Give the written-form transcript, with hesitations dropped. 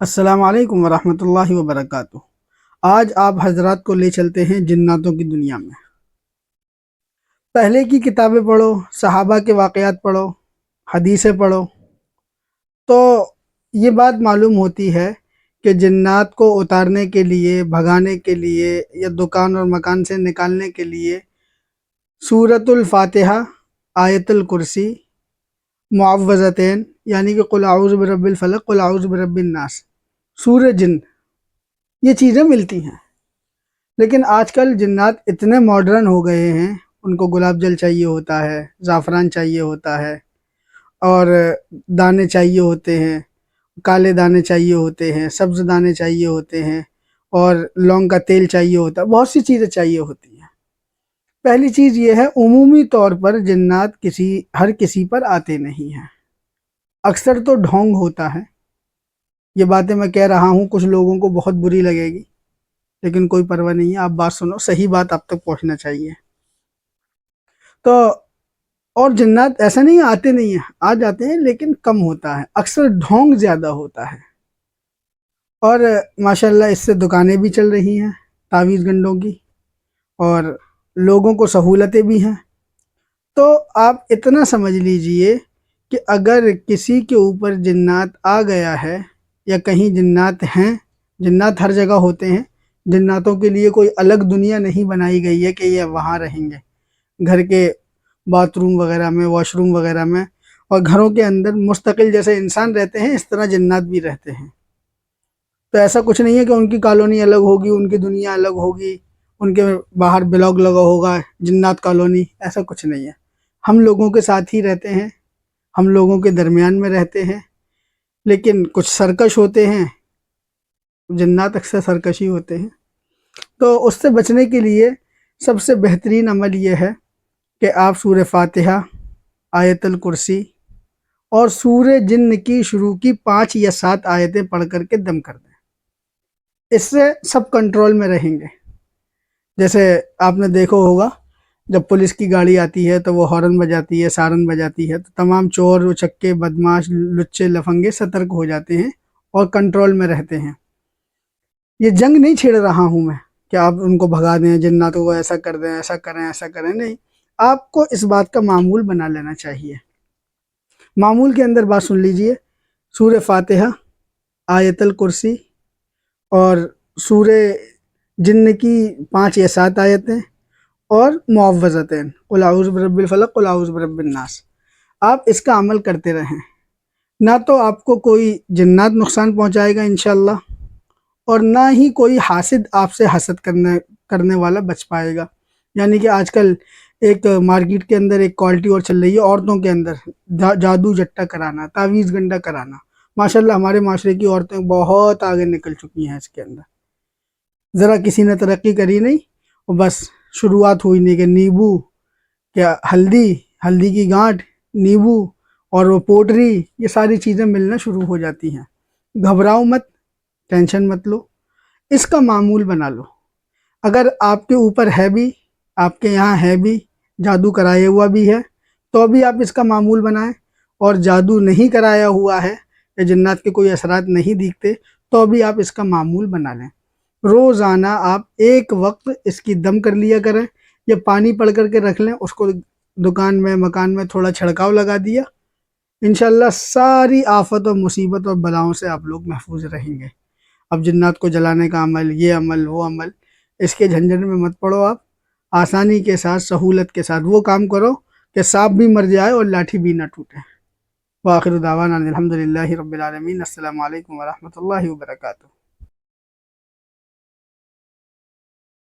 السلام علیکم ورحمۃ اللہ وبرکاتہ۔ آج آپ حضرات کو لے چلتے ہیں جناتوں کی دنیا میں۔ پہلے کی کتابیں پڑھو، صحابہ کے واقعات پڑھو، حدیثیں پڑھو، تو یہ بات معلوم ہوتی ہے کہ جنات کو اتارنے کے لیے، بھگانے کے لیے یا دکان اور مکان سے نکالنے کے لیے سورۃ الفاتحہ، آیت الکرسی، معوذتین یعنی کہ قل اعوذ برب الفلق، قل اعوذ برب الناس، سورہ جن، یہ چیزیں ملتی ہیں۔ لیکن آج کل جنات اتنے ماڈرن ہو گئے ہیں، ان کو گلاب جل چاہیے ہوتا ہے، زعفران چاہیے ہوتا ہے، اور دانے چاہیے ہوتے ہیں، کالے دانے چاہیے ہوتے ہیں، سبز دانے چاہیے ہوتے ہیں، اور لونگ کا تیل چاہیے ہوتا ہے، بہت سی چیزیں چاہیے ہوتی ہیں۔ پہلی چیز یہ ہے، عمومی طور پر جنات ہر کسی پر آتے نہیں ہیں، اکثر تو ڈھونگ ہوتا ہے۔ یہ باتیں میں کہہ رہا ہوں، کچھ لوگوں کو بہت بری لگے گی، لیکن کوئی پرواہ نہیں ہے، آپ بات سنو، صحیح بات آپ تک پہنچنا چاہیے۔ تو اور جنات ایسا نہیں آتے نہیں ہیں، آ جاتے ہیں لیکن کم ہوتا ہے، اکثر ڈھونگ زیادہ ہوتا ہے۔ اور ماشاءاللہ اس سے دکانیں بھی چل رہی ہیں تعویذ گنڈوں کی، اور لوگوں کو سہولتیں بھی ہیں۔ تو آپ اتنا سمجھ لیجئے کہ اگر کسی کے اوپر جنات آ گیا ہے یا کہیں جنات ہیں، جنات ہر جگہ ہوتے ہیں، جناتوں کے لیے کوئی الگ دنیا نہیں بنائی گئی ہے کہ یہ وہاں رہیں گے۔ گھر کے باتھ روم وغیرہ میں، واش روم وغیرہ میں، اور گھروں کے اندر مستقل جیسے انسان رہتے ہیں، اس طرح جنات بھی رہتے ہیں۔ تو ایسا کچھ نہیں ہے کہ ان کی کالونی الگ ہوگی، ان کی دنیا الگ ہوگی، ان کے باہر بلاگ لگا ہوگا جنات کالونی، ایسا کچھ نہیں ہے۔ ہم لوگوں کے ساتھ ہی رہتے ہیں، ہم لوگوں کے درمیان میں رہتے ہیں، لیکن کچھ سرکش ہوتے ہیں، جنات اکثر سرکشی ہوتے ہیں۔ تو اس سے بچنے کے لیے سب سے بہترین عمل یہ ہے کہ آپ سورہ فاتحہ، آیت الکرسی اور سورہ جن کی شروع کی 5 یا 7 آیتیں پڑھ کر کے دم کر دیں، اس سے سب کنٹرول میں رہیں گے۔ جیسے آپ نے دیکھا ہوگا، جب پولیس کی گاڑی آتی ہے تو وہ ہارن بجاتی ہے، سارن بجاتی ہے، تو تمام چور و چکے، بدماش، لچے لفنگے سترک ہو جاتے ہیں اور کنٹرول میں رہتے ہیں۔ یہ جنگ نہیں چھیڑ رہا ہوں میں کہ آپ ان کو بھگا دیں، جناتوں کو ایسا کر دیں، ایسا کریں، ایسا کریں، نہیں۔ آپ کو اس بات کا معمول بنا لینا چاہیے۔ معمول کے اندر بات سن لیجئے، سورہ فاتحہ، آیت الکرسی اور سورہ جن کی 5 یا 7 آیتیں اور معوذتین، قل اعوذ برب الفلق، قل اعوذ برب الناس، آپ اس کا عمل کرتے رہیں۔ نہ تو آپ کو کوئی جنات نقصان پہنچائے گا انشاءاللہ، اور نہ ہی کوئی حاسد آپ سے حسد کرنے والا بچ پائے گا۔ یعنی کہ آج کل ایک مارکیٹ کے اندر ایک کوالٹی اور چل رہی ہے، عورتوں کے اندر جادو جٹا کرانا، تعویذ گنڈا کرانا۔ ماشاءاللہ ہمارے معاشرے کی عورتیں بہت آگے نکل چکی ہیں اس کے اندر، ذرا کسی نے ترقی کری نہیں، اور بس شروعات ہوئی نہیں کہ نیبو، کیا ہلدی کی گانٹھ، نیبو اور وہ پوٹری، یہ ساری چیزیں ملنا شروع ہو جاتی ہیں۔ گھبراؤ مت، ٹینشن مت لو، اس کا معمول بنا لو۔ اگر آپ کے اوپر ہے بھی، آپ کے یہاں ہے بھی، جادو کرایا ہوا بھی ہے، تو بھی آپ اس کا معمول بنائیں، اور جادو نہیں کرایا ہوا ہے یا جنات کے کوئی اثرات نہیں دیکھتے، تو بھی آپ اس کا معمول بنا لیں۔ روزانہ آپ ایک وقت اس کی دم کر لیا کریں، یا پانی پڑھ کر کے رکھ لیں، اس کو دکان میں، مکان میں تھوڑا چھڑکاؤ لگا دیا، انشاءاللہ ساری آفت اور مصیبت اور بلاؤں سے آپ لوگ محفوظ رہیں گے۔ اب جنات کو جلانے کا عمل، یہ عمل، وہ عمل، اس کے جھنجھٹ میں مت پڑو۔ آپ آسانی کے ساتھ، سہولت کے ساتھ وہ کام کرو کہ سانپ بھی مر جائے اور لاٹھی بھی نہ ٹوٹے۔ وآخر دعوانا الحمدللہ رب العالمین۔ السلام علیکم ورحمۃ اللہ وبرکاتہ۔